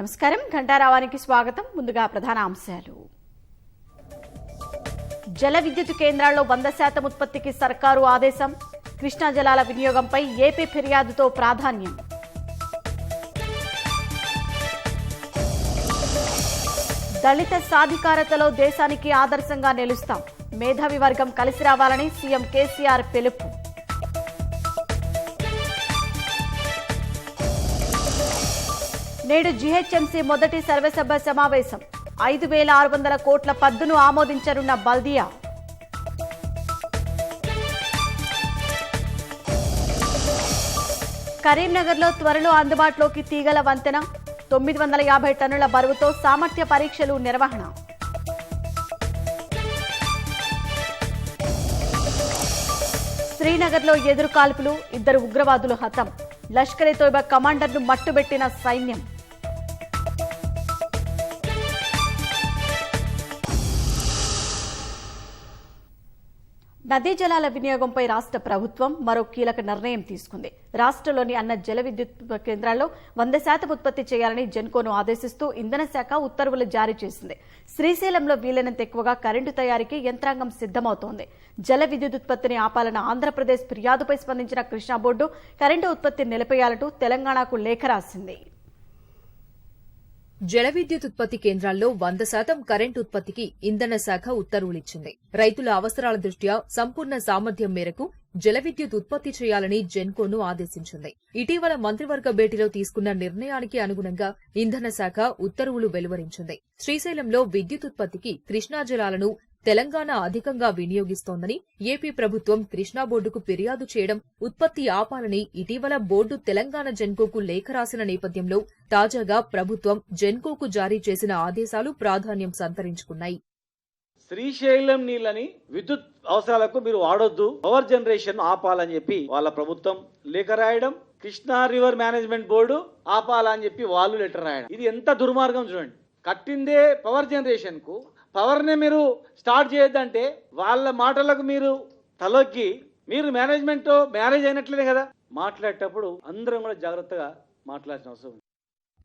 నమస్కారం. ఘంటారావానికి స్వాగతం. ముందుగా ప్రధాన అంశాలు. జల విద్యుత్ కేంద్రాల్లో 100% ఉత్పత్తికి సర్కారు ఆదేశం. కృష్ణా జలాల వినియోగంపై ఏపీ ఫిర్యాదుతో ప్రాధాన్యం. దళిత సాధికారతలో దేశానికి ఆదర్శంగా నిలుస్తాం. మేధావి వర్గం కలిసి రావాలని సీఎం కేసీఆర్ పిలుపు. నేడు జీహెచ్ఎంసీ మొదటి సర్వసభ సమావేశం. 5,600 కోట్ల పద్దును ఆమోదించనున్న బల్దియా. కరీంనగర్లో త్వరలో అందుబాటులోకి తీగల వంతెన. 950 టన్నుల బరువుతో సామర్థ్య పరీక్షలు నిర్వహణ. శ్రీనగర్లో ఎదురు కాల్పులు. 2 ఉగ్రవాదులు హతం. లష్కర్ ఎ తోయిబా కమాండర్ను మట్టుబెట్టిన సైన్యం. నదీ జలాల వినియోగంపై రాష్ట్ర ప్రభుత్వం మరో కీలక నిర్ణయం తీసుకుంది. రాష్ట్రంలోని అన్న జల విద్యుత్ కేంద్రాల్లో 100% ఉత్పత్తి చేయాలని జెన్కోను ఆదేశిస్తూ ఇంధన శాఖ ఉత్తర్వులు జారీ చేసింది. శ్రీశైలంలో వీలైనంత ఎక్కువగా కరెంటు తయారీకి యంత్రాంగం సిద్దమవుతోంది. జల విద్యుత్ ఉత్పత్తిని ఆపాలన్న ఆంధ్రప్రదేశ్ ఫిర్యాదుపై స్పందించిన కృష్ణా బోర్డు కరెంటు ఉత్పత్తిని నిలిపేయాలంటూ తెలంగాణకు లేఖ రాసింది. జల విద్యుత్ ఉత్పత్తి కేంద్రాల్లో 100% కరెంటు ఉత్పత్తికి ఇంధన శాఖ ఉత్తర్వులిచ్చింది. రైతుల అవసరాల దృష్ట్యా సంపూర్ణ సామర్థ్యం మేరకు జల విద్యుత్ ఉత్పత్తి చేయాలని జెన్కోను ఆదేశించింది. ఇటీవల మంత్రివర్గ భేటీలో తీసుకున్న నిర్ణయానికి అనుగుణంగా ఇంధన శాఖ ఉత్తర్వులు వెలువరించింది. శ్రీశైలంలో విద్యుత్ ఉత్పత్తికి కృష్ణా జలాలను తెలంగాణ అధికంగా వినియోగిస్తోందని ఏపీ ప్రభుత్వం కృష్ణా బోర్డుకు ఫిర్యాదు చేయడం, ఉత్పత్తి ఆపాలని ఇటీవల బోర్డు తెలంగాణ జెన్కోకు లేఖ రాసిన నేపథ్యంలో తాజాగా ప్రభుత్వం జెన్కోకు జారీ చేసిన ఆదేశాలు ప్రాధాన్యం సంతరించుకున్నాయి. శ్రీశైలం నీళ్ళని విద్యుత్ అవసరాలకు మీరు వాడొద్దు, పవర్ జనరేషన్ ఆపాలని చెప్పి వాళ్ళ ప్రభుత్వం లేఖ రాయడం, కృష్ణా రివర్ మేనేజ్మెంట్ బోర్డు ఆపాలని చెప్పి వాళ్ళు లెటర్ రాయడం. ఇది ఎంత దుర్మార్గం చూడండి. కట్టిందే పవర్ జనరేషన్ కు, పవర్ ని మీరు స్టార్ట్ చేయొద్దంటే వాళ్ళ మాటలకు మీరు తలొగ్గి మీరు మ్యారేజ్ అయినట్లనే కదా. మాట్లాడేటప్పుడు అందరం కూడా జాగ్రత్తగా మాట్లాడాల్సిన అవసరం ఉంది.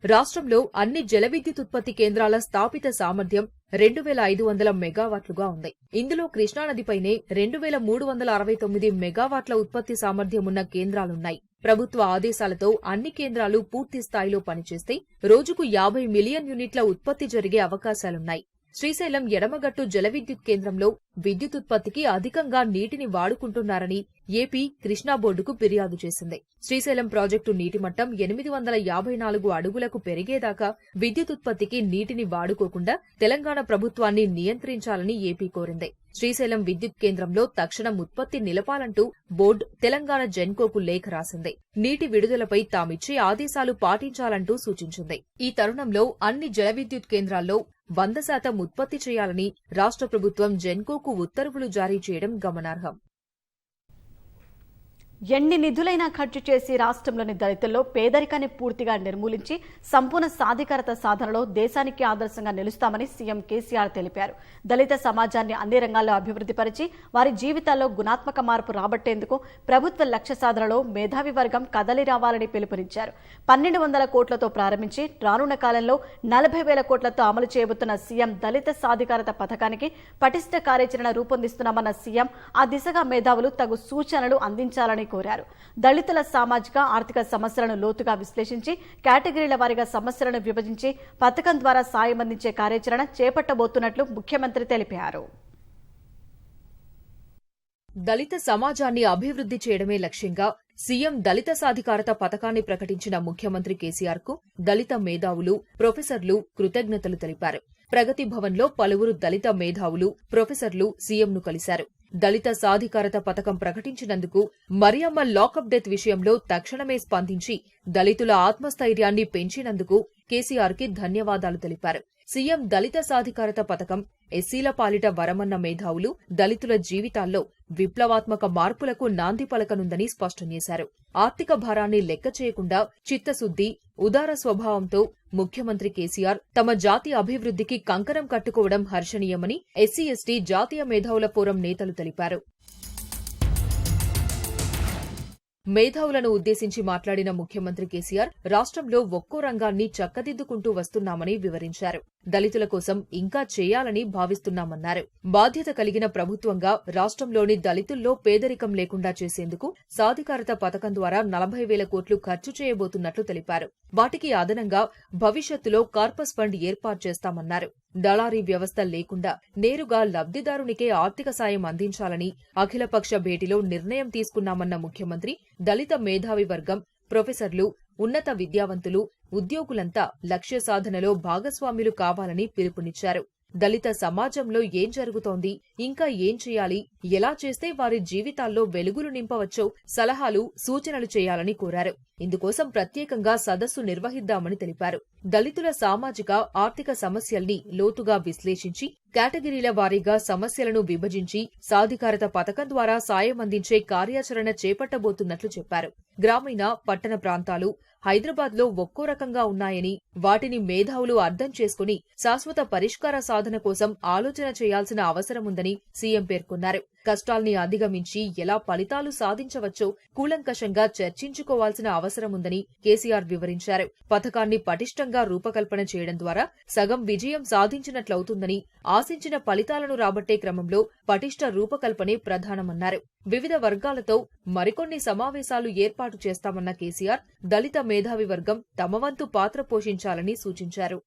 రాష్ట్రంలో అన్ని జల విద్యుత్ ఉత్పత్తి కేంద్రాల స్థాపిత సామర్థ్యం 2,500 మెగావాట్లుగా ఉంది. ఇందులో కృష్ణానదిపైనే 2,369 మెగావాట్ల ఉత్పత్తి సామర్థ్యం ఉన్న కేంద్రాలున్నాయి. ప్రభుత్వ ఆదేశాలతో అన్ని కేంద్రాలు పూర్తి స్థాయిలో పనిచేస్తే రోజుకు 50 మిలియన్ యూనిట్ల ఉత్పత్తి జరిగే అవకాశాలున్నాయి. శ్రీశైలం ఎడమగట్టు జల విద్యుత్ కేంద్రంలో విద్యుత్ ఉత్పత్తికి అధికంగా నీటిని వాడుకుంటున్నారని ఏపీ కృష్ణా బోర్డుకు ఫిర్యాదు చేసింది. శ్రీశైలం ప్రాజెక్టు నీటి మట్టం 854 అడుగులకు పెరిగేదాకా విద్యుత్ ఉత్పత్తికి నీటిని వాడుకోకుండా తెలంగాణ ప్రభుత్వాన్ని నియంత్రించాలని ఏపీ కోరింది. శ్రీశైలం విద్యుత్ కేంద్రంలో తక్షణం ఉత్పత్తి నిలపాలంటూ బోర్డు తెలంగాణ జెన్కోకు లేఖ రాసింది. నీటి విడుదలపై తామిచ్చే ఆదేశాలు పాటించాలంటూ సూచించింది. ఈ తరుణంలో అన్ని జల విద్యుత్ కేంద్రాల్లో 100% ఉత్పత్తి చేయాలని రాష్ట్ర ప్రభుత్వం జెన్కోకు ఉత్తర్వులు జారీ చేయడం గమనార్హం. ఎన్ని నిధులైనా ఖర్చు చేసి రాష్ట్రంలోని దళితుల్లో పేదరికాన్ని పూర్తిగా నిర్మూలించి సంపూర్ణ సాధికారత సాధనలో దేశానికి ఆదర్శంగా నిలుస్తామని సీఎం కేసీఆర్ తెలిపారు. దళిత సమాజాన్ని అన్ని రంగాల్లో అభివృద్ధిపరిచి వారి జీవితాల్లో గుణాత్మక మార్పు రాబట్టేందుకు ప్రభుత్వ లక్ష్య సాధనలో మేధావి వర్గం కదలి రావాలని పిలుపునిచ్చారు. 1,200 కోట్లతో ప్రారంభించి రానున్న కాలంలో 40,000 కోట్లతో అమలు చేయబోతున్న సీఎం దళిత సాధికారత పథకానికి పటిష్ట కార్యాచరణ రూపొందిస్తున్నామన్న సీఎం ఆ దిశగా మేధావులు తగు సూచనలు అందించాలని కోరారు. దళితుల సామాజిక ఆర్థిక సమస్యలను లోతుగా విశ్లేషించి కేటగిరీల వారీగా సమస్యలను విభజించి పథకం ద్వారా సాయం అందించే కార్యాచరణ చేపట్టబోతున్నట్లు ముఖ్యమంత్రి తెలిపారు. దళిత సమాజాన్ని అభివృద్ధి చేయడమే లక్ష్యంగా సీఎం దళిత సాధికారత పథకాన్ని ప్రకటించిన ముఖ్యమంత్రి కేసీఆర్ కు దళిత మేధావులు, ప్రొఫెసర్లు కృతజ్ఞతలు తెలిపారు. ప్రగతి భవన్లో పలువురు దళిత మేధావులు, ప్రొఫెసర్లు సీఎంను కలిశారు. దళిత సాధికారత పథకం ప్రకటించినందుకు, మరియమ్మ లాకప్ డెత్ విషయంలో తక్షణమే స్పందించి దళితుల ఆత్మస్థైర్యాన్ని పెంచినందుకు కేసీఆర్కి ధన్యవాదాలు తెలిపారు. సీఎం దళిత సాధికారత పథకం ఎస్సీల పాలిట వరమన్న మేధావులు దళితుల జీవితాల్లో విప్లవాత్మక మార్పులకు నాంది పలకనుందని స్పష్టం చేశారు. ఆర్థిక భారాన్ని లెక్క చేయకుండా చిత్తశుద్ది, ఉదార స్వభావంతో ముఖ్యమంత్రి కేసీఆర్ తమ జాతి అభివృద్ధికి కంకణం కట్టుకోవడం హర్షణీయమని ఎస్సీ ఎస్టీ జాతీయ మేధావుల ఫోరం నేతలు తెలిపారు. మేధావులను ఉద్దేశించి మాట్లాడిన ముఖ్యమంత్రి కేసీఆర్ రాష్ట్రంలో ఒక్కో రంగాన్ని చక్కదిద్దుకుంటూ వస్తున్నామని వివరించారు. దళితుల కోసం ఇంకా చేయాలని భావిస్తున్నామన్నారు. బాధ్యత కలిగిన ప్రభుత్వంగా రాష్ట్రంలోని దళితుల్లో పేదరికం లేకుండా చేసేందుకు సాధికారత పథకం ద్వారా 40,000 కోట్లు ఖర్చు చేయబోతున్నట్లు తెలిపారు. వాటికి అదనంగా భవిష్యత్తులో కార్పస్ ఫండ్ ఏర్పాటు చేస్తామన్నారు. దళారీ వ్యవస్థ లేకుండా నేరుగా లబ్దిదారునికే ఆర్థిక సాయం అందించాలని అఖిలపక్ష భేటీలో నిర్ణయం తీసుకున్నామన్న ముఖ్యమంత్రి దళిత మేధావి వర్గం, ప్రొఫెసర్లు, ఉన్నత విద్యావంతులు, ఉద్యోగులంతా లక్ష్య సాధనలో భాగస్వాములు కావాలని పిలుపునిచ్చారు. దళిత సమాజంలో ఏం జరుగుతోంది, ఇంకా ఏం చేయాలి, ఎలా చేస్తే వారి జీవితాల్లో వెలుగులు నింపవచ్చో సలహాలు, సూచనలు చేయాలని కోరారు. ఇందుకోసం ప్రత్యేకంగా సదస్సు నిర్వహిద్దామని తెలిపారు. దళితుల సామాజిక, ఆర్థిక సమస్యల్ని లోతుగా విశ్లేషించి కేటగిరీల వారీగా సమస్యలను విభజించి సాధికారత పథకం ద్వారా సాయం అందించే కార్యాచరణ చేపట్టబోతున్నట్లు చెప్పారు. గ్రామీణ, పట్టణ ప్రాంతాలు హైదరాబాద్లో ఒక్కో రకంగా ఉన్నాయని, వాటిని మేధావులు అర్థం చేసుకుని శాశ్వత పరిష్కార సాధన కోసం ఆలోచన చేయాల్సిన అవసరముందని సీఎం పేర్కొన్నారు. కష్టాల్ని అధిగమించి ఎలా ఫలితాలు సాధించవచ్చో కూలంకషంగా చర్చించుకోవాల్సిన అవసరముందని కేసీఆర్ వివరించారు. పథకాన్ని పటిష్టంగా రూపకల్పన చేయడం ద్వారా సగం విజయం సాధించినట్లవుతుందని, ఆశించిన ఫలితాలను రాబట్టే క్రమంలో పటిష్ట రూపకల్పనే ప్రధానమన్నారు. వివిధ వర్గాలతో మరికొన్ని సమావేశాలు ఏర్పాటు చేస్తామన్న కేసీఆర్ దళిత మేధావి వర్గం తమ వంతు పాత్ర పోషించాలని సూచించారు.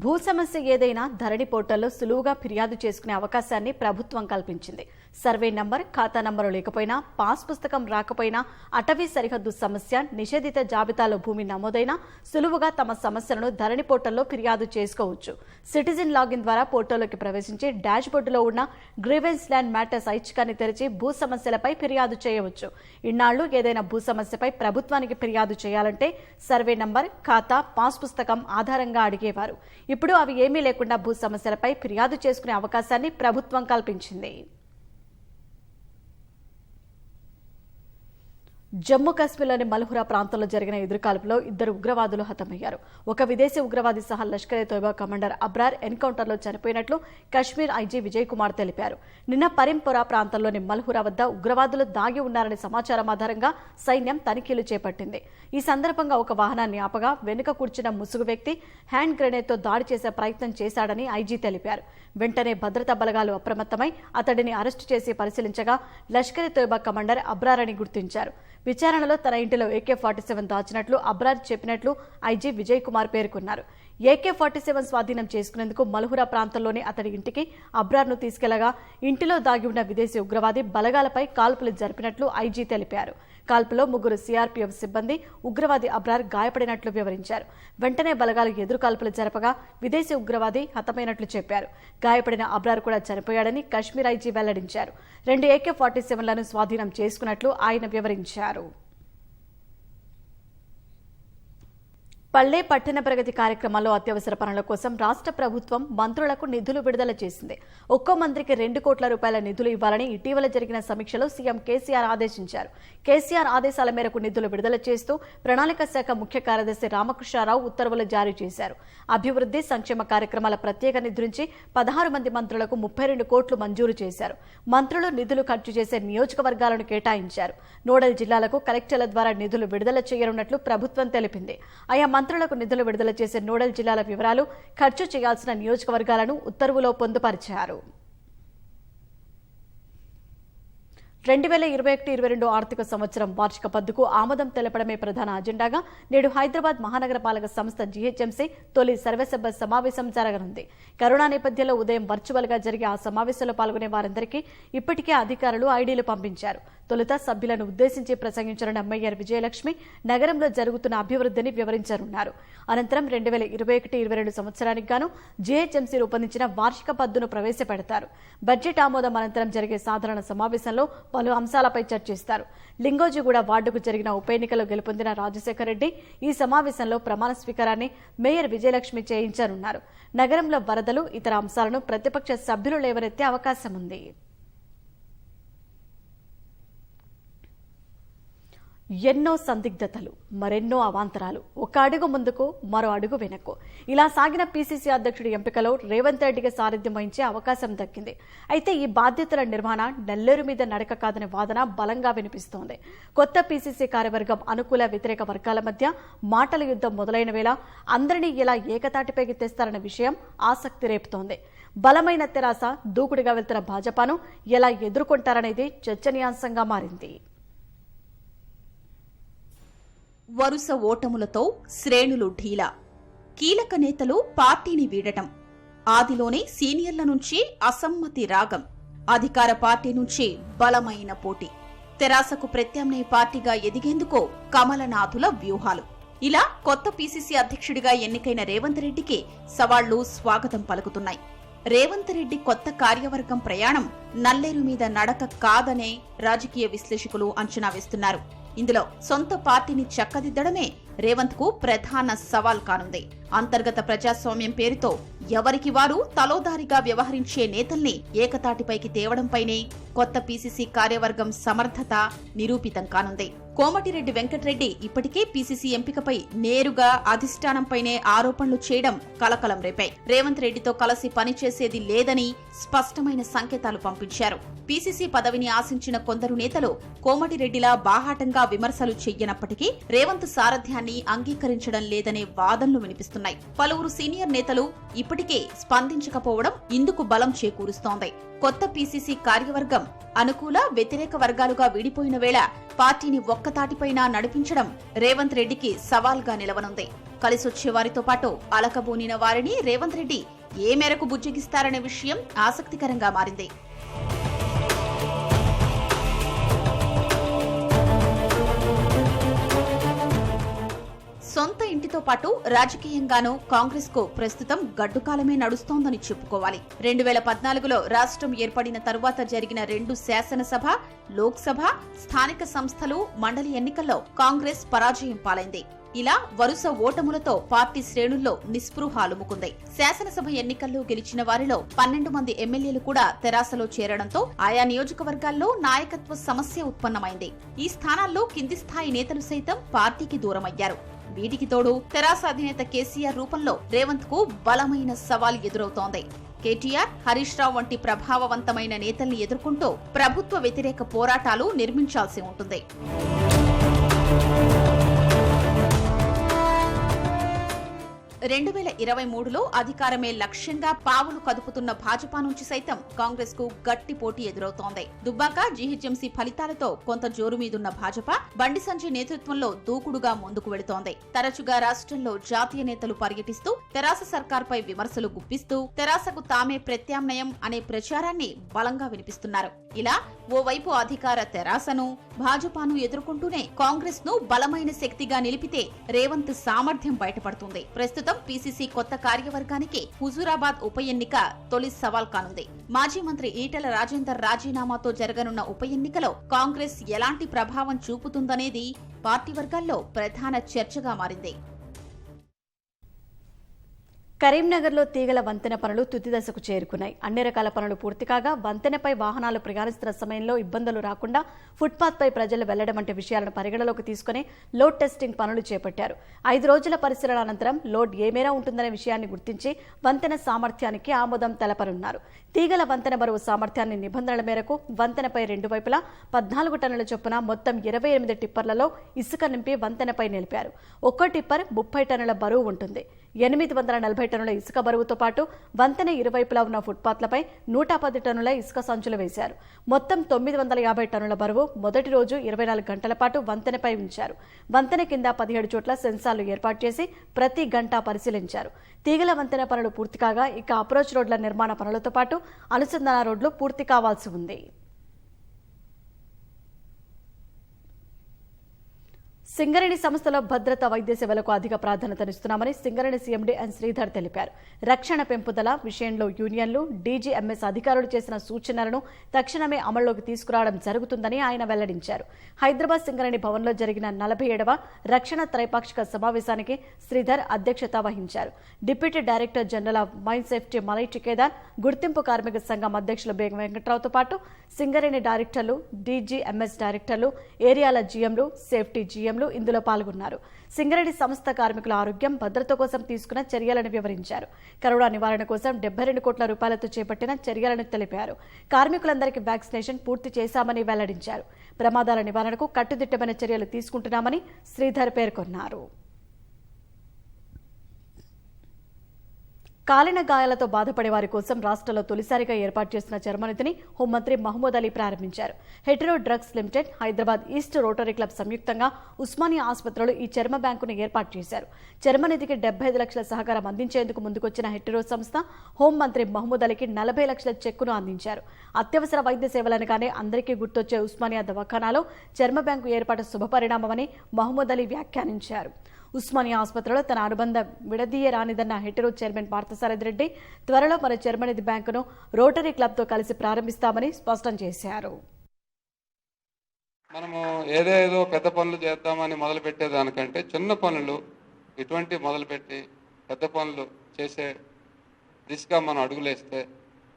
భూ సమస్య ఏదైనా ధరణి పోర్టల్లో సులువుగా ఫిర్యాదు చేసుకునే అవకాశాన్ని ప్రభుత్వం కల్పించింది. సర్వే నంబర్, ఖాతా నంబరు లేకపోయినా, పాస్ పుస్తకం రాకపోయినా, అటవీ సరిహద్దు సమస్య, నిషేధిత జాబితాలో భూమి నమోదైనా సులువుగా తమ సమస్యలను ధరణి పోర్టల్లో ఫిర్యాదు చేసుకోవచ్చు. సిటిజన్ లాగిన్ ద్వారా పోర్టల్లోకి ప్రవేశించి డాష్ బోర్డులో ఉన్న గ్రీవెన్స్ ల్యాండ్ మ్యాటర్స్ ఐచ్ఛికాన్ని తెరిచి భూ సమస్యలపై ఫిర్యాదు చేయవచ్చు. ఇన్నాళ్లు ఏదైనా భూ సమస్యపై ప్రభుత్వానికి ఫిర్యాదు చేయాలంటే సర్వే నంబర్, ఖాతా, పాస్ పుస్తకం ఆధారంగా అడిగేవారు. ఇప్పుడు అవి ఏమీ లేకుండా భూ సమస్యలపై ఫిర్యాదు చేసుకునే అవకాశాన్ని ప్రభుత్వం కల్పించింది. జమ్మూ కాశ్మీర్లోని మల్హురా ప్రాంతంలో జరిగిన ఎదురుకాల్పులో 2 ఉగ్రవాదులు హతమయ్యారు. ఒక విదేశీ ఉగ్రవాది సహా లష్కర్ ఎ తోయిబా కమాండర్ అబ్రార్ ఎన్కౌంటర్లో చనిపోయినట్లు కశ్మీర్ ఐజీ విజయ్ కుమార్ తెలిపారు. నిన్న పరింపురా ప్రాంతంలోని మల్హురా వద్ద ఉగ్రవాదులు దాగి ఉన్నారనే సమాచారం ఆధారంగా సైన్యం తనిఖీలు చేపట్టింది. ఈ సందర్భంగా ఒక వాహనాన్ని ఆపగా వెనుక కూర్చున్న ముసుగు వ్యక్తి హ్యాండ్ గ్రెనేడ్తో దాడి చేసే ప్రయత్నం చేశాడని ఐజీ తెలిపారు. వెంటనే భద్రతా బలగాలు అప్రమత్తమై అతడిని అరెస్టు చేసి పరిశీలించగా లష్కర్ ఎ తోయిబా కమాండర్ అబ్రార్ అని గుర్తించారు. విచారణలో తన ఇంటిలో AK-47 దాచినట్లు అబ్రార్ చెప్పినట్లు ఐజీ విజయ్ కుమార్ పేర్కొన్నారు. AK-47 స్వాధీనం చేసుకునేందుకు మల్హురా ప్రాంతంలోని అతడి ఇంటికి అబ్రార్ను తీసుకెళ్లగా ఇంటిలో దాగి ఉన్న విదేశీ ఉగ్రవాది బలగాలపై కాల్పులు జరిపినట్లు ఐజీ తెలిపారు. కాల్పులో 3 CRPF సిబ్బంది, ఉగ్రవాది అబ్రార్ గాయపడినట్లు వివరించారు. వెంటనే బలగాలు ఎదురు కాల్పులు జరపగా విదేశీ ఉగ్రవాది హతమైనట్లు చెప్పారు. గాయపడిన అబ్రార్ కూడా చనిపోయాడని కశ్మీర్ ఐజీ వెల్లడించారు. 2 AK-47లను స్వాధీనం చేసుకున్నట్లు ఆయన వివరించారు. పల్లె పట్టణ ప్రగతి కార్యక్రమాల్లో అత్యవసర పనుల కోసం రాష్ట్ర ప్రభుత్వం మంత్రులకు నిధులు విడుదల చేసింది. ఒక్కో మంత్రికి 2 కోట్ల రూపాయల నిధులు ఇవ్వాలని ఇటీవల జరిగిన సమీక్షలో సీఎం కేసీఆర్ ఆదేశించారు. కేసీఆర్ ఆదేశాల మేరకు నిధులు విడుదల చేస్తూ ప్రణాళిక శాఖ ముఖ్య కార్యదర్శి రామకృష్ణారావు ఉత్తర్వులు జారీ చేశారు. అభివృద్ధి, సంక్షేమ కార్యక్రమాల ప్రత్యేక నిధి నుంచి 16 మంది మంత్రులకు 32 కోట్లు మంజూరు చేశారు. మంత్రులు నిధులు ఖర్చు చేసే నియోజకవర్గాలను కేటాయించారు. నోడల్ జిల్లాలకు కలెక్టర్ల ద్వారా నిధులు విడుదల చేయనున్నట్లు ప్రభుత్వం తెలిపింది. ఆయా మంత్రులకు నిధులు విడుదల చేసే నోడల్ జిల్లాల వివరాలు, ఖర్చు చేయాల్సిన నియోజకవర్గాలను ఉత్తర్వులో పొందుపరిచారు. 2021-22 ఆర్థిక సంవత్సరం వార్షిక పద్దుకు ఆమోదం తెలపడమే ప్రధాన అజెండాగా నేడు హైదరాబాద్ మహానగర పాలక సంస్థ GHMC తొలి సర్వసభ్య సమావేశం జరగనుంది. కరోనా నేపథ్యంలో ఉదయం వర్చువల్ గా జరిగే ఆ సమావేశంలో పాల్గొనే వారందరికీ ఇప్పటికే అధికారులు ఐడీలు పంపించారు. తొలుత సభ్యులను ఉద్దేశించి ప్రసంగించనున్న మేయర్ విజయలక్ష్మి నగరంలో జరుగుతున్న అభివృద్ధిని వివరించనున్నారు. అనంతరం 2021-22 సంవత్సరానికి గాను GHMC రూపొందించిన వార్షిక పద్దును ప్రవేశపెడతారు. బడ్జెట్ ఆమోదం అనంతరం జరిగే సాధారణ సమావేశంలో పలు అంశాలపై చర్చిస్తారు. లింగోజిగూడ వార్డుకు జరిగిన ఉప ఎన్నికలో గెలుపొందిన రాజశేఖర్ రెడ్డి ఈ సమావేశంలో ప్రమాణ స్వీకారాన్ని మేయర్ విజయలక్ష్మి చేయించనున్నారు. నగరంలో వరదలు, ఇతర అంశాలను ప్రతిపక్ష సభ్యులు లేవనెత్తే అవకాశం ఉంది. ఎన్నో సందిగ్ధతలు, మరెన్నో అవాంతరాలు, ఒక అడుగు ముందుకు మరో అడుగు వెనక్కు, ఇలా సాగిన పీసీసీ అధ్యక్షుడి ఎంపికలో రేవంత్ రెడ్డికి సారథ్యం వహించే అవకాశం దక్కింది. అయితే ఈ బాధ్యతల నిర్వహణ నెల్లేరు మీద నడక కాదనే వాదన బలంగా వినిపిస్తోంది. కొత్త పీసీసీ కార్యవర్గం అనుకూల వ్యతిరేక వర్గాల మధ్య మాటల యుద్ధం మొదలైన వేళ అందరినీ ఎలా ఏకతాటిపైకి తెస్తారన్న విషయం ఆసక్తి రేపుతోంది. బలమైన తెరాస దూకుడుగా వెళ్తున్న భాజపాను ఎలా ఎదుర్కొంటారనేది చర్చనీయాంశంగా మారింది. వరుస ఓటములతో శ్రేణులు ఢీలా, కీలక నేతలు పార్టీని వీడటం, ఆదిలోనే సీనియర్ల నుంచి అసమ్మతి రాగం, అధికార పార్టీ నుంచి బలమైన పోటీ, తెరాసకు ప్రత్యామ్నాయ పార్టీగా ఎదిగేందుకు కమలనాథుల వ్యూహాలు. ఇలా కొత్త పీసీసీ అధ్యక్షుడిగా ఎన్నికైన రేవంత్ రెడ్డికి సవాళ్లు స్వాగతం పలుకుతున్నాయి. రేవంత్ రెడ్డి కొత్త కార్యవర్గం ప్రయాణం నల్లేరు మీద నడక కాదనే రాజకీయ విశ్లేషకులు అంచనా వేస్తున్నారు. ఇందులో సొంత పార్టీని చక్కదిద్దడమే రేవంత్ కు ప్రధాన సవాల్ కానుంది. అంతర్గత ప్రజాస్వామ్యం పేరుతో ఎవరికి వారు తలోదారిగా వ్యవహరించే నేతల్ని ఏకతాటిపైకి తేవడంపైనే కొత్త పీసీసీ కార్యవర్గం సమర్థత నిరూపితం కానుంది. కోమటిరెడ్డి వెంకటరెడ్డి ఇప్పటికే పీసీసీ ఎంపికపై నేరుగా అధిష్టానంపైనే ఆరోపణలు చేయడం కలకలం రేపాయి. రేవంత్ రెడ్డితో కలిసి పనిచేసేది లేదని స్పష్టమైన సంకేతాలు పంపించారు. పీసీసీ పదవిని ఆశించిన కొందరు నేతలు కోమటిరెడ్డిలా బాహాటంగా విమర్శలు చెయ్యనప్పటికీ రేవంత్ సారథ్యాన్ని అంగీకరించడం లేదనే వాదనలు వినిపిస్తున్నాయి. పలువురు సీనియర్ నేతలు ఇప్పటికే స్పందించకపోవడం ఇందుకు బలం చేకూరుస్తోంది. కొత్త పీసీసీ కార్యవర్గం అనుకూల వ్యతిరేక వర్గాలుగా విడిపోయిన వేళ పార్టీని ఒక్కతాటిపైన నడిపించడం రేవంత్ రెడ్డికి సవాల్గా నిలవనుంది. కలిసొచ్చే వారితో పాటు అలకబూనిన వారిని రేవంత్ రెడ్డి ఏ మేరకు బుజ్జగిస్తారనే విషయం ఆసక్తికరంగా మారింది. సొంత ఇంటితో పాటు రాజకీయంగానూ కాంగ్రెస్ కు ప్రస్తుతం గడ్డుకాలమే నడుస్తోందని చెప్పుకోవాలి. 2014లో రాష్ట్రం ఏర్పడిన తరువాత జరిగిన 2 శాసనసభ, లోక్సభ, స్థానిక సంస్థలు, మండలి ఎన్నికల్లో కాంగ్రెస్ పరాజయం పాలైంది. ఇలా వరుస ఓటములతో పార్టీ శ్రేణుల్లో నిస్పృహ అలుముకుంది. శాసనసభ ఎన్నికల్లో గెలిచిన వారిలో 12 మంది ఎమ్మెల్యేలు కూడా తెరాసలో చేరడంతో ఆయా నియోజకవర్గాల్లో నాయకత్వ సమస్య ఉత్పన్నమైంది. ఈ స్థానాల్లో కింది స్థాయి నేతలు సైతం పార్టీకి దూరమయ్యారు. వీటికి తోడు తెరాస అధినేత కేసీఆర్ రూపంలో రేవంత్ కు బలమైన సవాల్ ఎదురవుతోంది. కేటీఆర్, హరీష్ రావు వంటి ప్రభావవంతమైన నేతల్ని ఎదుర్కొంటూ ప్రభుత్వ వ్యతిరేక పోరాటాలు నిర్మించాల్సి ఉంటుంది. 2023లో అధికారమే లక్ష్యంగా పావులు కదుపుతున్న భాజపా నుంచి సైతం కాంగ్రెస్ కు గట్టి పోటీ ఎదురవుతోంది. దుబ్బాక, జీహెచ్ఎంసీ ఫలితాలతో కొంత జోరు మీదున్న భాజపా బండి సంజయ్ నేతృత్వంలో దూకుడుగా ముందుకు వెళుతోంది. తరచుగా రాష్ట్రంలో జాతీయ నేతలు పర్యటిస్తూ తెరాస సర్కార్పై విమర్శలు గుప్పిస్తూ తెరాసకు తామే ప్రత్యామ్నాయం అనే ప్రచారాన్ని బలంగా వినిపిస్తున్నారు. ఇలా ఓవైపు అధికార తెరాసను, భాజపాను ఎదుర్కొంటూనే కాంగ్రెస్ ను బలమైన శక్తిగా నిలిపితే రేవంత్ సామర్థ్యం బయటపడుతుంది. ప్రస్తుతం పీసీసీ కొత్త కార్యవర్గానికి హుజూరాబాద్ ఉప ఎన్నిక తొలి సవాల్ కానుంది. మాజీ మంత్రి ఈటెల రాజేందర్ రాజీనామాతో జరగనున్న ఉప ఎన్నికలో కాంగ్రెస్ ఎలాంటి ప్రభావం చూపుతుందనేది పార్టీ వర్గాల్లో ప్రధాన చర్చగా మారింది. కరీంనగర్లో తీగల వంతెన పనులు తుది దశకు చేరుకున్నాయి. అన్ని రకాల పనులు పూర్తి కాగా వంతెనపై వాహనాలు ప్రయాణిస్తున్న సమయంలో ఇబ్బందులు రాకుండా ఫుట్పాత్పై ప్రజలు వెళ్లడం వంటి విషయాలను పరిగణలోకి తీసుకుని లోడ్ టెస్టింగ్ పనులు చేపట్టారు. 5 రోజుల పరిశీలన అనంతరం లోడ్ ఏ మేర ఉంటుందనే విషయాన్ని గుర్తించి వంతెన సామర్థ్యానికి ఆమోదం తెలపనున్నారు. తీగల వంతెన బరువు సామర్థ్యాన్ని నిబంధనల మేరకు వంతెనపై 2 వైపులా 14 టన్నుల చొప్పున మొత్తం 28 టిప్పర్లలో ఇసుక నింపి వంతెనపై నిలిపారు. ఒక్కో టిప్పర్ 30 టన్నుల బరువు ఉంటుంది. 840 టన్నుల ఇసుక బరువుతో పాటు వంతెన ఇరువైపులా ఉన్న ఫుట్పాత్లపై 110 టన్నుల ఇసుక సంచులు వేశారు. మొత్తం 950 టన్నుల బరువు మొదటి రోజు 24 గంటల పాటు వంతెనపై ఉంచారు. వంతెన కింద 17 చోట్ల సెన్సార్లు ఏర్పాటు చేసి ప్రతి గంట పరిశీలించారు. తీగల వంతెన పనులు పూర్తి కాగా ఇక అప్రోచ్ రోడ్ల నిర్మాణ పనులతో పాటు అనుసంధాన రోడ్లు పూర్తి కావాల్సి ఉంది. సింగరేణి సంస్థలో భద్రత వైద్య సేవలకు అధిక ప్రాధాన్యతనిస్తున్నామని సింగరేణి సీఎండీ ఎన్ శ్రీధర్ తెలిపారు. రక్షణ పెంపుదల విషయంలో యూనియన్లు, డీజీఎంఎస్ అధికారులు చేసిన సూచనలను తక్షణమే అమల్లోకి తీసుకురావడం జరుగుతుందని ఆయన వెల్లడించారు. హైదరాబాద్ సింగరేణి భవన్లో జరిగిన 47వ రక్షణ త్రైపాక్షిక సమావేశానికి శ్రీధర్ అధ్యక్షత వహించారు. Deputy director general of mine safety Malai Tikedar, గుర్తింపు కార్మిక సంఘం అధ్యక్షులు బేగం వెంకట్రావుతో పాటు సింగరేణి డైరెక్టర్లు, డీజీఎంఎస్ డైరెక్టర్లు, ఏరియాల జీఎంలు, సేఫ్టీ జీఎంలు ఇందులో పాల్గొన్నారు. సింగరేణి సంస్థ కార్మికుల ఆరోగ్యం, భద్రత కోసం తీసుకున్న చర్యలను వివరించారు. కరోనా నివారణ కోసం 72 కోట్ల రూపాయలతో చేపట్టిన చర్యలను తెలిపారు. కార్మికులందరికీ వ్యాక్సినేషన్ పూర్తి చేశామని వెల్లడించారు. ప్రమాదాల నివారణకు కట్టుదిట్టమైన చర్యలు తీసుకుంటున్నామని శ్రీధర్ పేర్కొన్నారు. కాలిన గాయాలతో బాధపడే వారి కోసం రాష్ట్రంలో తొలిసారిగా ఏర్పాటు చేసిన చర్మనిధిని హోంమంత్రి మహమూద్ అలీ ప్రారంభించారు. Hetero drugs limited, Hyderabad east rotary club సంయుక్తంగా ఉస్మానియా ఆసుపత్రిలో ఈ చర్మ బ్యాంకును ఏర్పాటు చేశారు. చర్మనిధికి 75 లక్షల సహకారం అందించేందుకు ముందుకొచ్చిన హెటరో సంస్థ హోంమంత్రి మహమూద్ అలీకి 40 లక్షల చెక్కును అందించారు. అత్యవసర వైద్య సేవలనగానే అందరికీ గుర్తొచ్చే ఉస్మానియా దవాఖానాలో చర్మ బ్యాంకు ఏర్పాటు శుభపరిణామమని మహమూద్ అలీ వ్యాఖ్యానించారు. ఉస్మానియా ఆసుపత్రిలో తన అనుబంధం విడదీయరానిదన్న హెటరో చైర్మన్ పార్థసారథి రెడ్డి త్వరలో మన చర్మనిధి బ్యాంకును రోటరీ క్లబ్తో కలిసి ప్రారంభిస్తామని స్పష్టం చేశారు. మనము ఏదేదో పెద్ద పనులు చేద్దామని మొదలు పెట్టేదానికంటే చిన్న పనులు ఇటువంటి మొదలుపెట్టి పెద్ద పనులు చేసే దిశగా మనం అడుగులేస్తే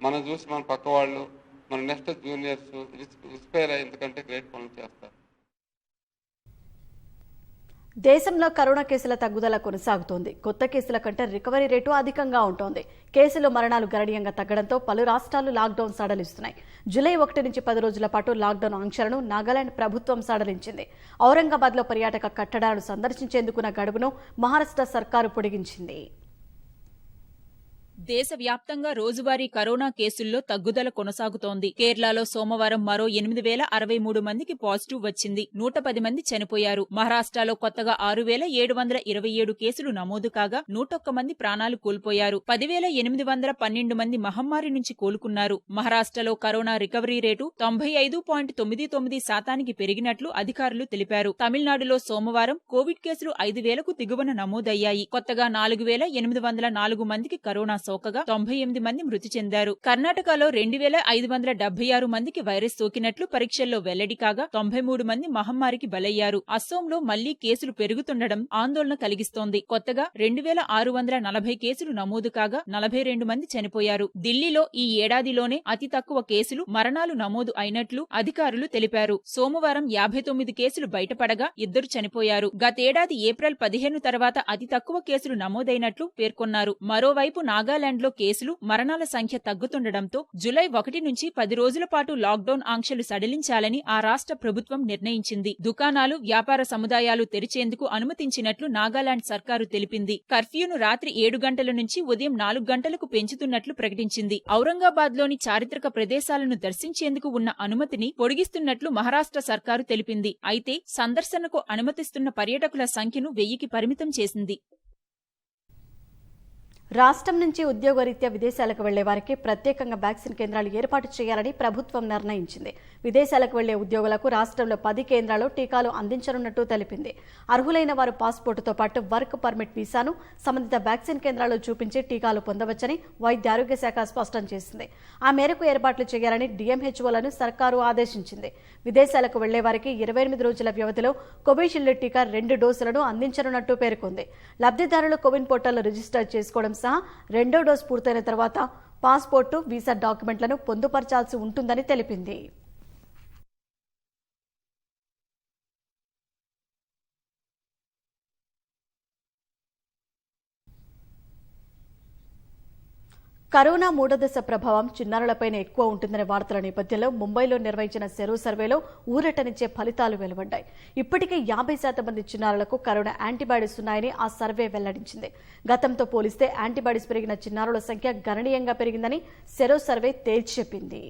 మనం చూసి మన పక్క వాళ్ళు, మన నెక్స్ట్ జూనియర్స్ ఇన్స్పైర్ అయ్యేందుకంటే గ్రేట్ పనులు చేస్తారు. దేశంలో కరోనా కేసుల తగ్గుదల కొనసాగుతోంది. కొత్త కేసుల కంటే రికవరీ రేటు అధికంగా ఉంటోంది. కేసులు, మరణాలు గణనీయంగా తగ్గడంతో పలు రాష్ట్రాలు లాక్డౌన్ సడలిస్తున్నాయి. జూలై 1 నుంచి 10 రోజుల పాటు లాక్డౌన్ ఆంక్షలను నాగాలాండ్ ప్రభుత్వం సడలించింది. ఔరంగాబాద్లో పర్యాటక కట్టడాలను సందర్శించేందుకున్న గడువును మహారాష్ట్ర సర్కారు పొడిగించింది. దేశవ్యాప్తంగా రోజువారీ కరోనా కేసుల్లో తగ్గుదల కొనసాగుతోంది. కేరళలో సోమవారం మరో 8,063 మందికి పాజిటివ్ వచ్చింది. 110 మంది చనిపోయారు. మహారాష్ట్రలో కొత్తగా 6,727 కేసులు నమోదు కాగా 101 మంది ప్రాణాలు కోల్పోయారు. 10,812 మంది మహమ్మారి నుంచి కోలుకున్నారు. మహారాష్ట్రలో కరోనా రికవరీ రేటు 95.99% పెరిగినట్లు అధికారులు తెలిపారు. తమిళనాడులో సోమవారం కోవిడ్ కేసులు 5,000కు దిగువన నమోదయ్యాయి. కొత్తగా 4,804 మందికి కరోనా సోకగా 98 మంది మృతి చెందారు. కర్ణాటకలో 2,576 మందికి వైరస్ సోకినట్లు పరీక్షల్లో వెల్లడి కాగా 93 మంది మహమ్మారికి బలయ్యారు. అస్సోంలో మళ్లీ కేసులు పెరుగుతుండడం ఆందోళన కలిగిస్తోంది. కొత్తగా 2,640 కేసులు నమోదు కాగా 42 మంది చనిపోయారు. ఢిల్లీలో ఈ ఏడాదిలోనే అతి తక్కువ కేసులు, మరణాలు నమోదు అయినట్లు అధికారులు తెలిపారు. సోమవారం 59 కేసులు బయటపడగా 2 చనిపోయారు. గతేడాది ఏప్రిల్ 15 తర్వాత అతి తక్కువ కేసులు నమోదైనట్లు పేర్కొన్నారు. మరోవైపు నాగాలాండ్లో కేసులు, మరణాల సంఖ్య తగ్గుతుండటంతో జూలై 1 నుంచి 10 రోజుల పాటు లాక్డౌన్ ఆంక్షలు సడలించాలని ఆ రాష్ట్ర ప్రభుత్వం నిర్ణయించింది. దుకాణాలు, వ్యాపార సముదాయాలు తెరిచేందుకు అనుమతించినట్లు నాగాలాండ్ సర్కారు తెలిపింది. కర్ఫ్యూను రాత్రి 7 గంటల నుంచి ఉదయం 4 గంటలకు పెంచుతున్నట్లు ప్రకటించింది. ఔరంగాబాద్లోని చారిత్రక ప్రదేశాలను దర్శించేందుకు ఉన్న అనుమతిని పొడిగిస్తున్నట్లు మహారాష్ట్ర సర్కారు తెలిపింది. అయితే సందర్శనకు అనుమతిస్తున్న పర్యాటకుల సంఖ్యను 1000కి పరిమితం చేసింది. రాష్ట్రం నుంచి ఉద్యోగరీత్యా విదేశాలకు వెళ్లే వారికి ప్రత్యేకంగా వ్యాక్సిన్ కేంద్రాలు ఏర్పాటు చేయాలని ప్రభుత్వం నిర్ణయించింది. విదేశాలకు వెళ్లే ఉద్యోగులకు రాష్ట్రంలో 10 కేంద్రాల్లో టీకాలు అందించనున్నట్టు తెలిపింది. అర్హులైన వారు పాస్పోర్టుతో పాటు వర్క్ పర్మిట్ వీసాను సంబంధిత వ్యాక్సిన్ కేంద్రాల్లో చూపించి టీకాలు పొందవచ్చని వైద్య ఆరోగ్య శాఖ స్పష్టం చేసింది. ఆ మేరకు ఏర్పాట్లు చేయాలని డిఎంహెచ్ఓలను సర్కారు ఆదేశించింది. విదేశాలకు వెళ్లే వారికి 28 రోజుల వ్యవధిలో కోవిషీల్డ్ టీకా 2 డోసులను అందించనున్నట్టు పేర్కొంది. లబ్ధిదారులు కోవిన్ పోర్టల్లో రిజిస్టర్ చేసుకోవడం సహా 2వ డోసు పూర్తయిన తర్వాత పాస్పోర్టు, వీసా డాక్యుమెంట్లను పొందుపరచాల్సి ఉంటుందని తెలిపింది. కరోనా 3వ దశ ప్రభావం చిన్నారులపైన ఎక్కువ ఉంటుందనే వార్తల నేపథ్యంలో ముంబైలో నిర్వహించిన సెరో సర్వేలో ఊరటనిచ్చే ఫలితాలు వెలువడ్డాయి. ఇప్పటికే 50% మంది చిన్నారులకు కరోనా యాంటీబాడీస్ ఉన్నాయని ఆ సర్వే వెల్లడించింది. గతంతో పోలిస్తే యాంటీబాడీస్ పెరిగిన చిన్నారుల సంఖ్య గణనీయంగా పెరిగిందని సెరో సర్వే తేల్చి చెప్పింది.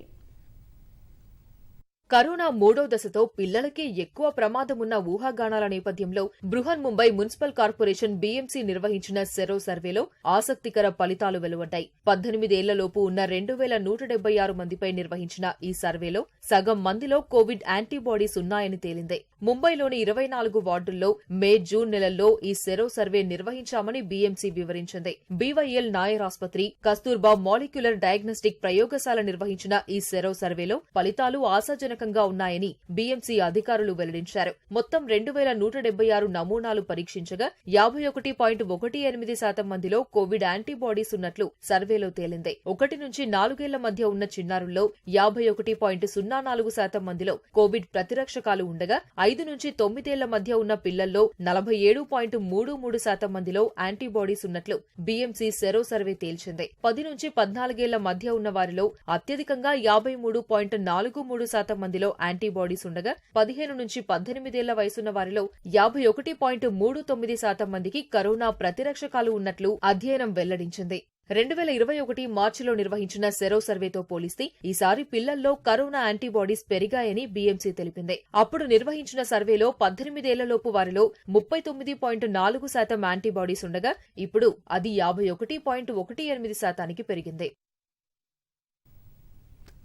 కరోనా మూడో దశతో పిల్లలకే ఎక్కువ ప్రమాదమున్న ఊహాగానాల నేపథ్యంలో Brihan Mumbai municipal corporation BMC నిర్వహించిన సెరో సర్వేలో ఆసక్తికర ఫలితాలు వెలువడ్డాయి. 18 ఏళ్లలోపు ఉన్న 2176 మందిపై నిర్వహించిన ఈ సర్వేలో సగం మందిలో కోవిడ్ యాంటీబాడీస్ ఉన్నాయని తేలింది. ముంబైలోని 24 వార్డుల్లో మే, జూన్ నెలల్లో ఈ సెరో సర్వే నిర్వహించామని బీఎంసీ వివరించింది. బీవైఎల్ నాయర్ ఆసుపత్రి, కస్తూర్బా మాలిక్యులర్ డయాగ్నోస్టిక్ ప్రయోగశాల నిర్వహించిన ఈ సెరో సర్వేలో ఫలితాలు ఆశాజనకంగా ఉన్నాయని బీఎంసీ అధికారులు వెల్లడించారు. మొత్తం 2176 నమూనాలు పరీక్షించగా 51.18% మందిలో కోవిడ్ యాంటీబాడీస్ ఉన్నట్లు సర్వేలో తేలింది. 1 నుంచి 4 ఏళ్ల మధ్య ఉన్న చిన్నారుల్లో 51.04% మందిలో కోవిడ్ ప్రతిరక్షకాలు ఉండగా 5 నుంచి 9 ఏళ్ల మధ్య ఉన్న పిల్లల్లో 47.33% మందిలో యాంటీబాడీస్ ఉన్నట్లు బీఎంసీ సెరో సర్వే తేల్చింది. 10 నుంచి 14 ఏళ్ల మధ్య ఉన్న వారిలో అత్యధికంగా 53.43% మందిలో యాంటీబాడీస్ ఉండగా 15 నుంచి 18 ఏళ్ల వయసున్న వారిలో 51.39% మందికి కరోనా ప్రతిరక్షకాలు ఉన్నట్లు అధ్యయనం వెల్లడించింది. 2021 మార్చిలో నిర్వహించిన సెరో సర్వేతో పోలిస్తే ఈసారి పిల్లల్లో కరోనా యాంటీబాడీస్ పెరిగాయని బీఎంసీ తెలిపింది. అప్పుడు నిర్వహించిన సర్వేలో 18 ఏళ్లలోపు వారిలో 39.4% యాంటీబాడీస్ ఉండగా ఇప్పుడు అది 51.18% పెరిగింది.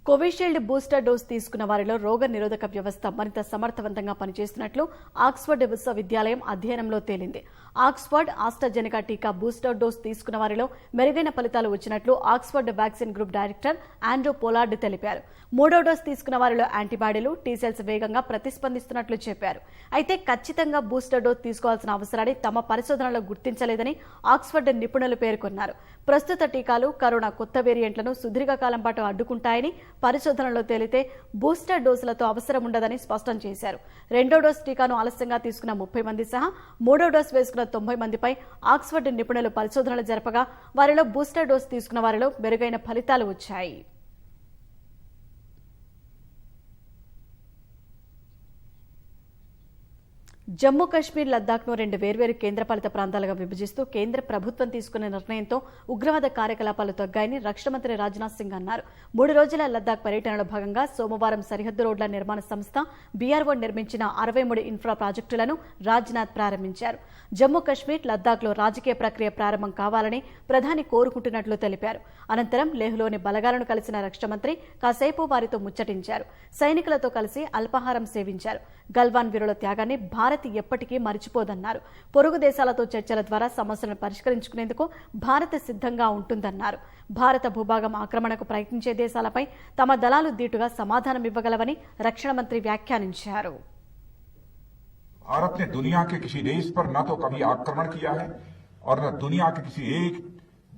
కోవిషీల్డ్ బూస్టర్ డోస్ తీసుకున్న వారిలో రోగ నిరోధక వ్యవస్థ మరింత సమర్థవంతంగా పనిచేస్తున్నట్లు ఆక్స్ఫర్డ్ విశ్వవిద్యాలయం అధ్యయనంలో తేలింది. ఆక్స్ఫర్డ్ ఆస్ట్రాజెనెకా టీకా బూస్టర్ డోస్ తీసుకున్న వారిలో మెరుగైన ఫలితాలు వచ్చినట్లు Oxford vaccine group director Andrew Pollard తెలిపారు. 3వ డోస్ తీసుకున్న వారిలో యాంటీబాడీలు, టీసెల్స్ వేగంగా ప్రతిస్పందిస్తున్నట్లు చెప్పారు. అయితే ఖచ్చితంగా బూస్టర్ డోస్ తీసుకోవాల్సిన అవసరాన్ని తమ పరిశోధనలో గుర్తించలేదని ఆక్స్ఫర్డ్ నిపుణులు పేర్కొన్నారు. ప్రస్తుత టీకాలు కరోనా కొత్త వేరియంట్లను సుదీర్ఘకాలం పాటు అడ్డుకుంటాయని పరిశోధనలో తేలితే బూస్టర్ డోసులతో అవసరం ఉండదని స్పష్టం చేశారు. 2వ డోస్ టీకాను ఆలస్యంగా తీసుకున్న 30 మంది సహా 3వ డోస్ వేసుకున్న 90 మందిపై ఆక్స్ఫర్డ్ నిపుణులు పరిశోధనలు జరపగా వారిలో బూస్టర్ డోస్ తీసుకున్న వారిలో మెరుగైన ఫలితాలు వచ్చాయి. జమ్మూ కశ్మీర్, లద్దాఖ్ను 2 వేర్వేరు కేంద్రపాలిత ప్రాంతాలుగా విభజిస్తూ కేంద్ర ప్రభుత్వం తీసుకున్న నిర్ణయంతో ఉగ్రవాద కార్యకలాపాలు తగ్గాయని రక్షణ మంత్రి రాజ్నాథ్ సింగ్ అన్నారు. 3 రోజుల లద్దాఖ్ పర్యటనలో భాగంగా సోమవారం సరిహద్దు రోడ్ల నిర్మాణ సంస్థ బీఆర్ఓ నిర్మించిన 63 ఇన్ఫ్రా ప్రాజెక్టులను రాజ్నాథ్ ప్రారంభించారు. జమ్మూ కశ్మీర్, లద్దాఖ్లో రాజకీయ ప్రక్రియ ప్రారంభం కావాలని ప్రధాని కోరుకుంటున్నట్లు తెలిపారు. అనంతరం లేహ్లోని బలగాలను కలిసిన రక్షణ మంత్రి కాసేపు వారితో ముచ్చటించారు. సైనికులతో కలిసి అల్పాహారం సేవించారు. గల్వాన్ వీరుల త్యాగాన్ని భారత్ ఎప్పటికీ మరిచిపోదన్నారు. పొరుగు దేశాలతో చర్చల ద్వారా సమస్యలను పరిష్కరించుకునేందుకు భారత్ సిద్ధంగా ఉంటుందన్నారు. భారత భూభాగం ఆక్రమణకు ప్రయత్నించే దేశాలపై తమ దళాలు ధీటుగా సమాధానం ఇవ్వగలవని రక్షణ మంత్రి వ్యాఖ్యానించారు. भारत ने दुनिया के किसी देश पर न तो कभी आक्रमण किया है और न दुनिया के किसी एक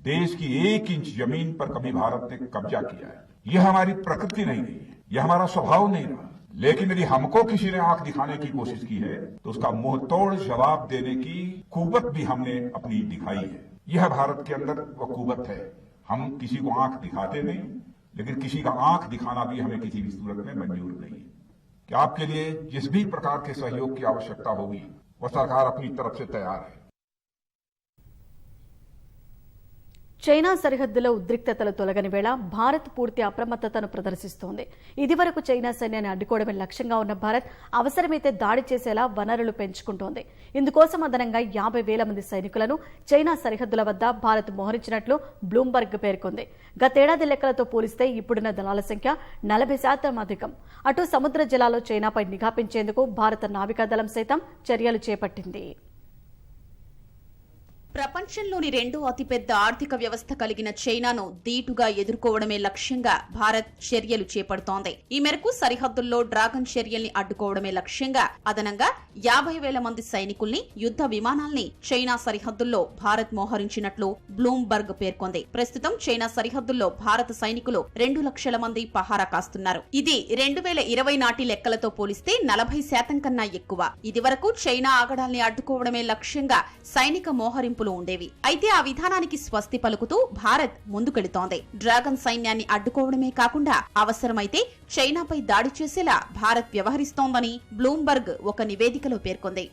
देश की 1 इंच जमीन पर कभी भारत ने कब्जा किया है. यह हमारी प्रकृति नहीं रही है, यह हमारा स्वभाव नहीं रहा. लेकिन यदि हमको किसी ने आंख दिखाने की कोशिश की है तो उसका मुंह तोड़ जवाब देने की कुवत भी हमने अपनी दिखाई है. यह भारत के अंदर वह कुवत है. हम किसी को आंख दिखाते नहीं, लेकिन किसी का आंख दिखाना भी हमें किसी भी सूरत में मंजूर नहीं है. कि आपके लिए जिस भी प्रकार के सहयोग की आवश्यकता होगी वह सरकार अपनी तरफ से तैयार है. చైనా సరిహద్దులో ఉద్రిక్తతలు తొలగని వేళ భారత్ పూర్తి అప్రమత్తతను ప్రదర్శిస్తోంది. ఇదివరకు చైనా సైన్యాన్ని అడ్డుకోవడమే లక్ష్యంగా ఉన్న భారత్ అవసరమైతే దాడి చేసేలా వనరులు పెంచుకుంటోంది. ఇందుకోసం అదనంగా 50,000 మంది సైనికులను చైనా సరిహద్దుల వద్ద భారత్ మోహరించినట్లు బ్లూంబర్గ్ పేర్కొంది. గతేడాది లెక్కలతో పోలిస్తే ఇప్పుడున్న దళాల సంఖ్య 40% అధికం. అటు సముద్ర జలాల్లో చైనాపై నిఘా పెంచేందుకు భారత నావికాదళం సైతం చర్యలు చేపట్టింది. ప్రపంచంలోని 2వ అతిపెద్ద ఆర్థిక వ్యవస్థ కలిగిన చైనాను ధీటుగా ఎదుర్కోవడమే లక్ష్యంగా భారత్ చర్యలు చేపడుతోంది. ఈ మేరకు సరిహద్దుల్లో డ్రాగన్ చర్యల్ని అడ్డుకోవడమే లక్ష్యంగా అదనంగా 50,000 మంది సైనికుల్ని, యుద్ధ విమానాల్ని చైనా సరిహద్దుల్లో భారత్ మోహరించినట్లు బ్లూంబర్గ్ పేర్కొంది. ప్రస్తుతం చైనా సరిహద్దుల్లో భారత సైనికులు 2 లక్షల మంది పహారా కాస్తున్నారు. ఇది 2020 నాటి లెక్కలతో పోలిస్తే 40% కన్నా ఎక్కువ. ఇదివరకు చైనా ఆగడాల్ని అడ్డుకోవడమే లక్ష్యంగా సైనిక మోహరింపులు ఉండేవి. అయితే ఆ విధానానికి స్వస్తి పలుకుతూ భారత్ ముందుకెళుతోంది. డ్రాగన్ సైన్యాన్ని అడ్డుకోవడమే కాకుండా అవసరమైతే చైనాపై దాడి చేసేలా భారత్ వ్యవహరిస్తోందని బ్లూంబర్గ్ ఒక నివేదికలో పేర్కొంది.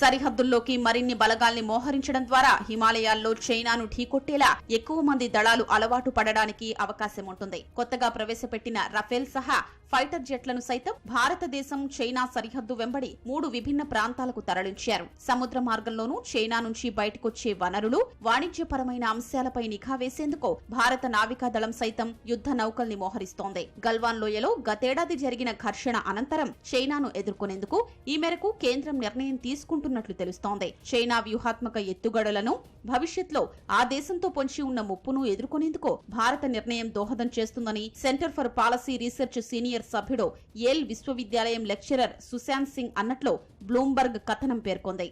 సరిహద్దుల్లోకి మరిన్ని బలగాల్ని మోహరించడం ద్వారా హిమాలయాల్లో చైనాను ఢీకొట్టేలా ఎక్కువ మంది దళాలు అలవాటు పడడానికి అవకాశం ఉంటుంది. కొత్తగా ప్రవేశపెట్టిన రఫేల్ సహా ఫైటర్ జెట్లను సైతం భారతదేశం చైనా సరిహద్దు వెంబడి 3 విభిన్న ప్రాంతాలకు తరలించారు. సముద్ర మార్గంలోనూ చైనా నుంచి బయటకొచ్చే వనరులు, వాణిజ్యపరమైన అంశాలపై నిఘా వేసేందుకు భారత నావికాదళం సైతం యుద్ధ నౌకల్ని మోహరిస్తోంది. గల్వాన్ లోయలో గతేడాది జరిగిన ఘర్షణ అనంతరం చైనాను ఎదుర్కొనేందుకు ఈ మేరకు కేంద్రం నిర్ణయం తీసుకుంటున్నట్లు తెలుస్తోంది. చైనా వ్యూహాత్మక ఎత్తుగడలను, భవిష్యత్లో ఆ దేశంతో పొంచి ఉన్న ముప్పును ఎదుర్కొనేందుకు భారత నిర్ణయం దోహదం చేస్తుందని centre for policy research senior సభ్యుడు యేల్ విశ్వవిద్యాలయం లెక్చరర్ సుశాంత్ సింగ్ అన్నట్లు బ్లూంబర్గ్ కథనం పేర్కొంది.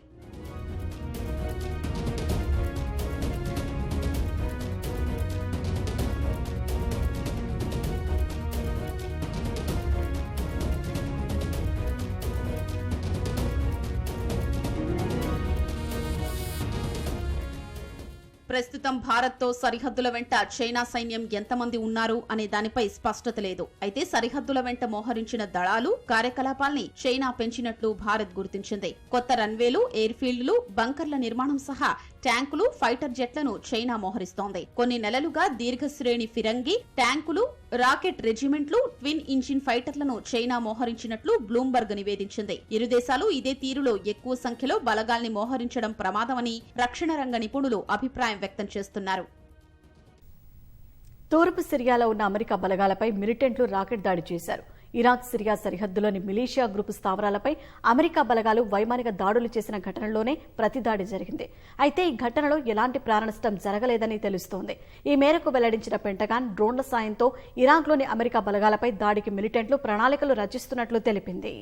ప్రస్తుతం భారత్తో సరిహద్దుల వెంట చైనా సైన్యం ఎంతమంది ఉన్నారు అనే దానిపై స్పష్టత లేదు. అయితే సరిహద్దుల వెంట మోహరించిన దళాలు, కార్యకలాపాల్ని చైనా పెంచినట్లు భారత్ గుర్తించింది. కొత్త రన్వేలు, ఎయిర్ ఫీల్డ్లు, బంకర్ల నిర్మాణం సహా ట్యాంకులు, ఫైటర్ జెట్లను చైనా మోహరిస్తోంది. కొన్ని నెలలుగా దీర్ఘశ్రేణి ఫిరంగి, ట్యాంకులు, రాకెట్ రెజిమెంట్లు, ట్విన్ ఇంజిన్ ఫైటర్లను చైనా మోహరించినట్లు బ్లూంబర్గ్ నివేదించింది. ఇరు దేశాలు ఇదే తీరులో ఎక్కువ సంఖ్యలో బలగాల్ని మోహరించడం ప్రమాదమని రక్షణ రంగ నిపుణులు అభిప్రాయం వ్యక్తం చేస్తున్నారు. తూర్పు సిరియాలో ఉన్న అమెరికా బలగాలపై మిలిటెంట్లు రాకెట్ దాడి చేశారు. ఇరాక్ సిరియా సరిహద్దులోని మిలీషియా గ్రూపు స్థావరాలపై అమెరికా బలగాలు వైమానిక దాడులు చేసిన ఘటనలోనే ప్రతిదాడి జరిగింది. అయితే ఈ ఘటనలో ఎలాంటి ప్రాణనష్టం జరగలేదని తెలుస్తోంది. ఈ మేరకు వెల్లడించిన పెంటగాన్ డ్రోన్ల సాయంతో ఇరాక్లోని అమెరికా బలగాలపై దాడికి మిలిటెంట్లు ప్రణాళికలు రచిస్తున్నట్లు తెలిపింది.